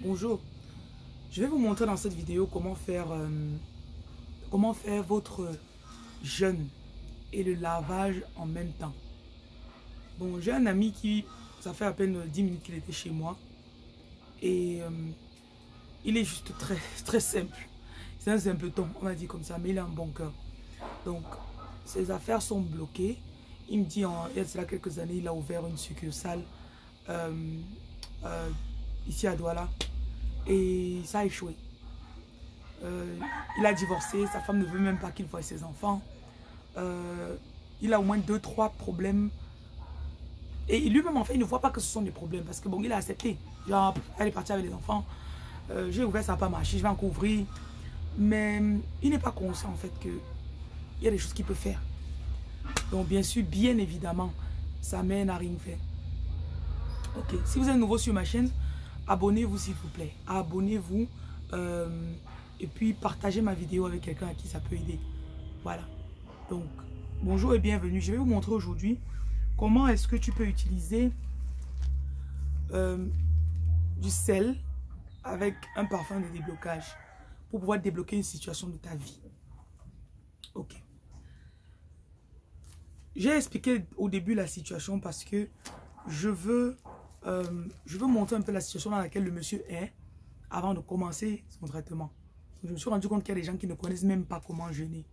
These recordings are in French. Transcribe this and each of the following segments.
Bonjour, je vais vous montrer dans cette vidéo comment faire votre jeûne et le lavage en même temps. Bon, j'ai un ami ça fait à peine 10 minutes qu'il était chez moi et il est juste très simple. C'est un simpleton, on va dire comme ça, mais il a un bon cœur. Donc, ses affaires sont bloquées. Il me dit, il y a cela quelques années, il a ouvert une succursale euh, euh, ici à Douala. Et ça a échoué. Il a divorcé, sa femme ne veut même pas qu'il voie ses enfants. Il a au moins 2, 3 problèmes. Et lui-même, en fait, il ne voit pas que ce sont des problèmes. Parce que bon, il a accepté. Genre, elle est partie avec les enfants. J'ai ouvert, ça n'a pas marché, je vais encore ouvrir. Mais il n'est pas conscient, en fait, qu'il y a des choses qu'il peut faire. Donc, bien sûr, bien évidemment, ça mène à rien faire. Ok, si vous êtes nouveau sur ma chaîne, abonnez-vous s'il vous plaît. Abonnez-vous et puis partagez ma vidéo avec quelqu'un à qui ça peut aider. Voilà. Donc, bonjour et bienvenue. Je vais vous montrer aujourd'hui comment est-ce que tu peux utiliser du sel avec un parfum de déblocage pour pouvoir débloquer une situation de ta vie. Ok. J'ai expliqué au début la situation parce que je veux montrer un peu la situation dans laquelle le monsieur est avant de commencer son traitement. Je me suis rendu compte qu'il y a des gens qui ne connaissent même pas comment jeûner.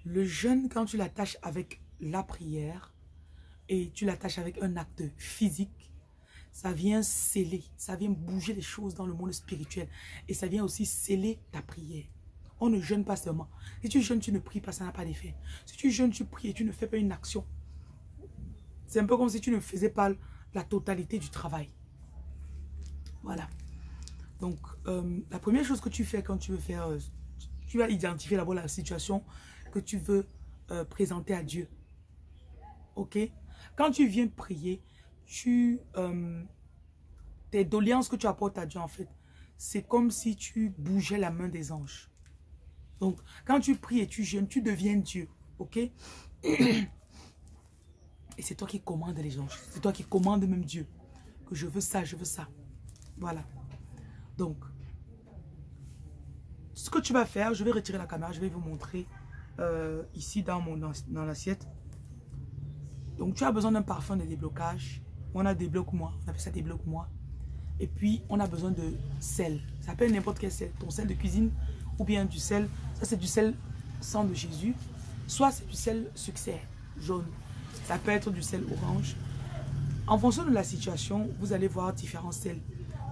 Le jeûne, quand tu l'attaches avec la prière et tu l'attaches avec un acte physique, ça vient sceller, ça vient bouger les choses dans le monde spirituel et ça vient aussi sceller ta prière. On ne jeûne pas seulement. Si tu jeûnes, tu ne pries pas, ça n'a pas d'effet. Si tu jeûnes, tu pries et tu ne fais pas une action. C'est un peu comme si tu ne faisais pas la totalité du travail. Voilà. Donc, la première chose que tu fais quand tu veux faire, tu vas identifier d'abord la situation que tu veux présenter à Dieu. Ok? Quand tu viens prier, tes doléances que tu apportes à Dieu, en fait, c'est comme si tu bougeais la main des anges. Donc, quand tu pries et tu jeûnes, tu deviens Dieu. Ok? Et c'est toi qui commandes les anges. C'est toi qui commandes même Dieu. Que je veux ça, je veux ça. Voilà. Donc, ce que tu vas faire, je vais retirer la caméra, je vais vous montrer ici dans l'assiette. Donc, tu as besoin d'un parfum de déblocage. On a débloque-moi, on appelle ça débloque-moi. Et puis, on a besoin de sel. Ça s'appelle n'importe quel sel. Ton sel de cuisine ou bien du sel. Ça, c'est du sel sang de Jésus. Soit c'est du sel succès jaune. Ça peut être du sel orange. En fonction de la situation, vous allez voir différents sels.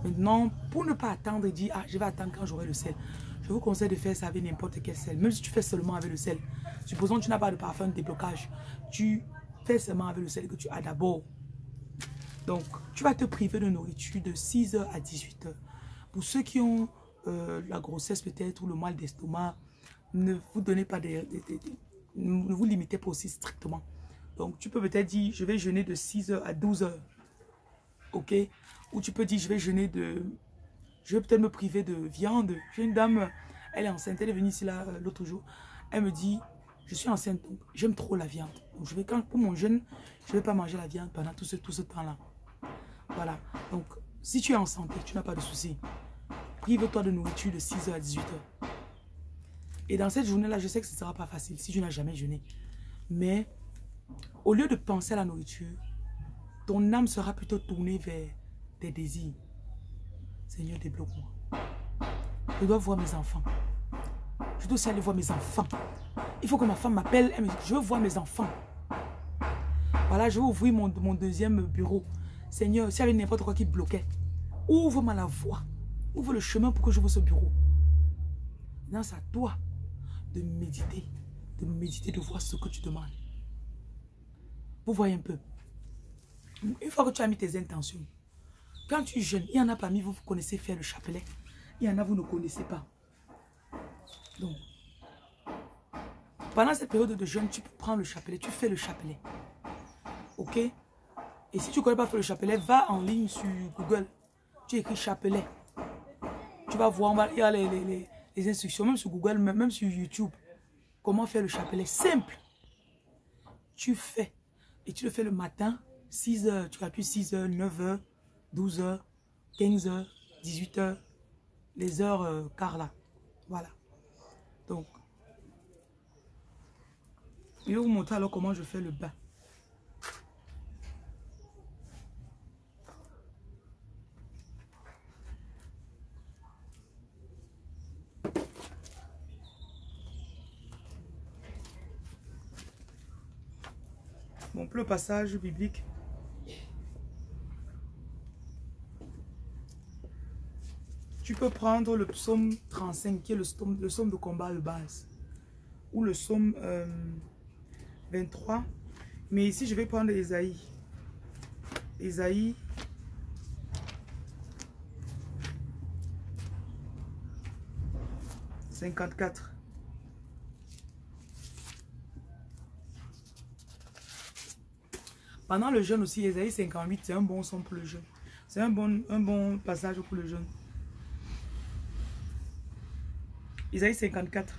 Maintenant, pour ne pas attendre et dire, ah, je vais attendre quand j'aurai le sel. Je vous conseille de faire ça avec n'importe quel sel. Même si tu fais seulement avec le sel. Supposons que tu n'as pas de parfum de déblocage. Tu fais seulement avec le sel que tu as d'abord. Donc, tu vas te priver de nourriture de 6h à 18h. Pour ceux qui ont la grossesse peut-être ou le mal d'estomac, ne vous donnez pas ne vous limitez pas aussi strictement. Donc, tu peux peut-être dire, je vais jeûner de 6h à 12h. Ok? Ou tu peux dire, je vais peut-être me priver de viande. J'ai une dame, elle est enceinte, elle est venue ici l'autre jour. Elle me dit, je suis enceinte, donc j'aime trop la viande. Donc, pour mon jeûne, je ne vais pas manger la viande pendant tout ce temps-là. Voilà. Donc, si tu es en santé, tu n'as pas de souci. Prive-toi de nourriture de 6h à 18h. Et dans cette journée-là, je sais que ce ne sera pas facile si tu n'as jamais jeûné. Mais, au lieu de penser à la nourriture, ton âme sera plutôt tournée vers tes désirs. Seigneur, débloque-moi. Je dois voir mes enfants. Je dois aussi aller voir mes enfants. Il faut que ma femme m'appelle. Elle me dit, je veux voir mes enfants. Voilà, je veux ouvrir mon deuxième bureau. Seigneur, s'il y avait n'importe quoi qui bloquait, ouvre-moi la voie. Ouvre le chemin pour que j'ouvre ce bureau. Maintenant, c'est à toi de méditer. De voir ce que tu demandes. Vous voyez un peu. Une fois que tu as mis tes intentions, quand tu jeûnes, il y en a parmi vous, vous connaissez faire le chapelet. Il y en a, vous ne connaissez pas. Donc, pendant cette période de jeûne, tu peux prendre le chapelet, tu fais le chapelet. Ok? Et si tu ne connais pas faire le chapelet, va en ligne sur Google. Tu écris chapelet. Tu vas voir, il y a les instructions, même sur Google, même sur YouTube. Comment faire le chapelet? Simple. Tu fais. Et tu le fais le matin, 6h, tu calcules 6h, 9h, 12h, 15h, 18 h, les heures quart là. Voilà. Donc, je vais vous montrer alors comment je fais le bain. Bon, pour le passage biblique, tu peux prendre le psaume 35, qui est le psaume de combat de base, ou le psaume 23. Mais ici, je vais prendre Ésaïe. Ésaïe 54. Pendant le jeûne aussi, Ésaïe 58, c'est un bon son pour le jeûne. C'est un bon passage pour le jeûne. Ésaïe 54.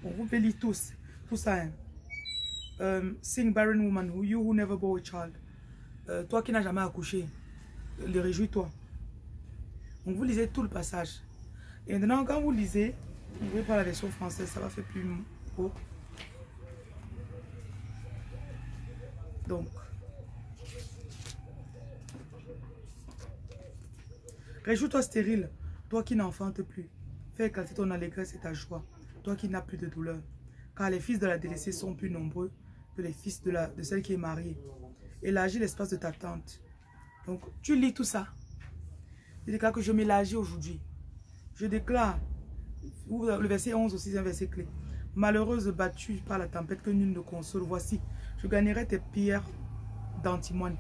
Bon, vous pouvez lire tout ça. Hein. Sing barren woman, you who never bore a child. Toi qui n'as jamais accouché, le réjouis-toi. Donc vous lisez tout le passage. Et maintenant, quand vous lisez, vous pouvez prendre la version française, ça va faire plus beau. Donc, réjouis-toi stérile, toi qui n'enfantes plus. Fais éclater ton allégresse et ta joie, toi qui n'as plus de douleur. Car les fils de la délaissée sont plus nombreux que les fils de celle qui est mariée. Élargis l'espace de ta tente. Donc, tu lis tout ça. Je déclare que je m'élargis aujourd'hui. Je déclare, le verset 11 aussi, c'est un verset clé. Malheureuse battue par la tempête que nul ne console, voici, je gagnerai tes pierres d'antimoine.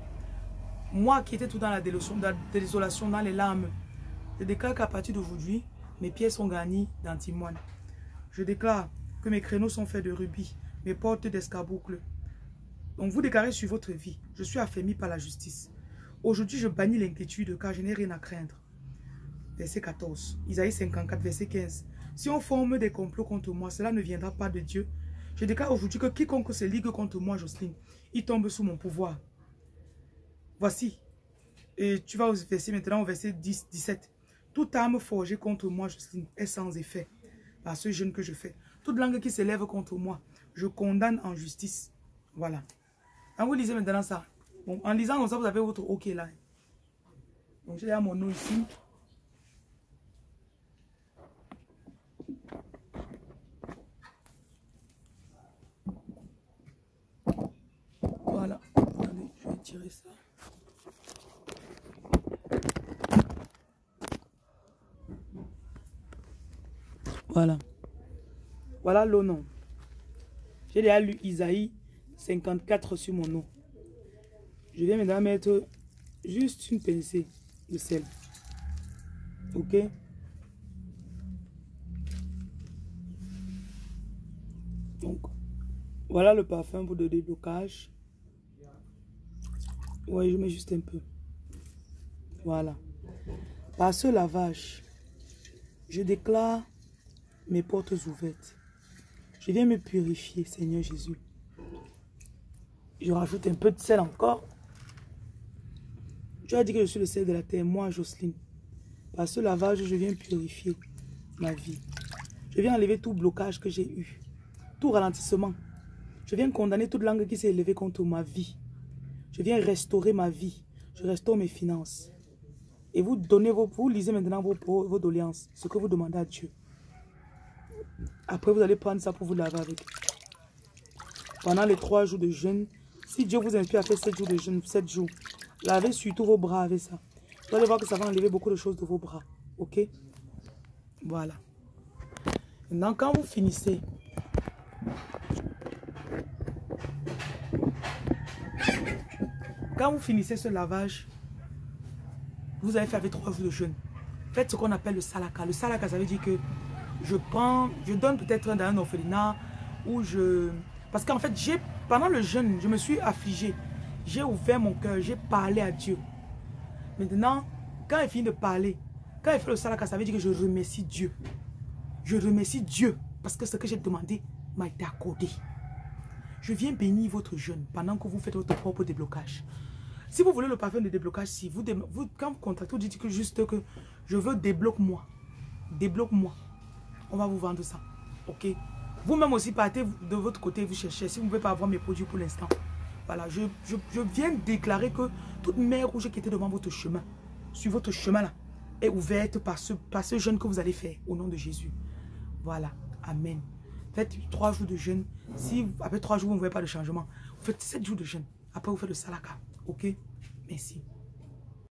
Moi qui étais tout dans la désolation, dans les larmes, je déclare qu'à partir d'aujourd'hui, mes pierres sont garnies d'antimoine. Je déclare que mes créneaux sont faits de rubis, mes portes d'escarboucles. Donc vous déclarez sur votre vie, je suis affermi par la justice. Aujourd'hui, je bannis l'inquiétude car je n'ai rien à craindre. Verset 14, Isaïe 54, verset 15. Si on forme des complots contre moi, cela ne viendra pas de Dieu. Je déclare aujourd'hui que quiconque se ligue contre moi, Jocelyne, il tombe sous mon pouvoir. Voici. Et tu vas maintenant au verset 10, 17. Toute arme forgée contre moi, Jocelyne, est sans effet par ce jeûne que je fais. Toute langue qui s'élève contre moi, je condamne en justice. Voilà. Quand vous lisez maintenant ça, bon, en lisant comme ça, vous avez votre OK là. Donc j'ai mon nom ici. Voilà. Attendez, je vais tirer ça. Voilà. Voilà le nom. J'ai déjà lu Isaïe 54 sur mon nom. Je viens maintenant mettre juste une pincée de sel. Ok? Donc, voilà le parfum pour le déblocage. Ouais, je mets juste un peu. Voilà. Par ce lavage, je déclare mes portes ouvertes. Je viens me purifier, Seigneur Jésus. Je rajoute un peu de sel encore. Tu as dit que je suis le sel de la terre, moi, Jocelyne. Par ce lavage, je viens purifier ma vie. Je viens enlever tout blocage que j'ai eu, tout ralentissement. Je viens condamner toute langue qui s'est élevée contre ma vie. Je viens restaurer ma vie. Je restaure mes finances. Et vous lisez maintenant vos doléances, ce que vous demandez à Dieu. Après, vous allez prendre ça pour vous laver avec. Pendant les 3 jours de jeûne, si Dieu vous invite à faire 7 jours de jeûne, 7 jours, lavez surtout vos bras avec ça. Vous allez voir que ça va enlever beaucoup de choses de vos bras. Ok? Voilà. Maintenant, quand vous finissez, ce lavage, vous allez faire avec 3 jours de jeûne. Faites ce qu'on appelle le salaka. Le salaka, ça veut dire que je donne peut-être dans un orphelinat où parce qu'en fait, pendant le jeûne, je me suis affligée. J'ai ouvert mon cœur, j'ai parlé à Dieu. Maintenant, quand il finit de parler, quand il fait le salaka, ça veut dire que je remercie Dieu. Je remercie Dieu parce que ce que j'ai demandé m'a été accordé. Je viens bénir votre jeûne pendant que vous faites votre propre déblocage. Si vous voulez le parfum de déblocage, si vous, quand vous contactez, vous dites que juste que je veux débloque-moi. Débloque-moi. On va vous vendre ça. Ok. Vous-même aussi partez de votre côté, vous cherchez. Si vous ne pouvez pas avoir mes produits pour l'instant. Voilà, je viens déclarer que toute mer rouge qui était devant votre chemin, sur votre chemin là, est ouverte par ce jeûne que vous allez faire au nom de Jésus. Voilà. Amen. Faites 3 jours de jeûne. Si après 3 jours, vous ne voyez pas de changement, vous faites 7 jours de jeûne. Après, vous faites le salaka. Ok? Merci.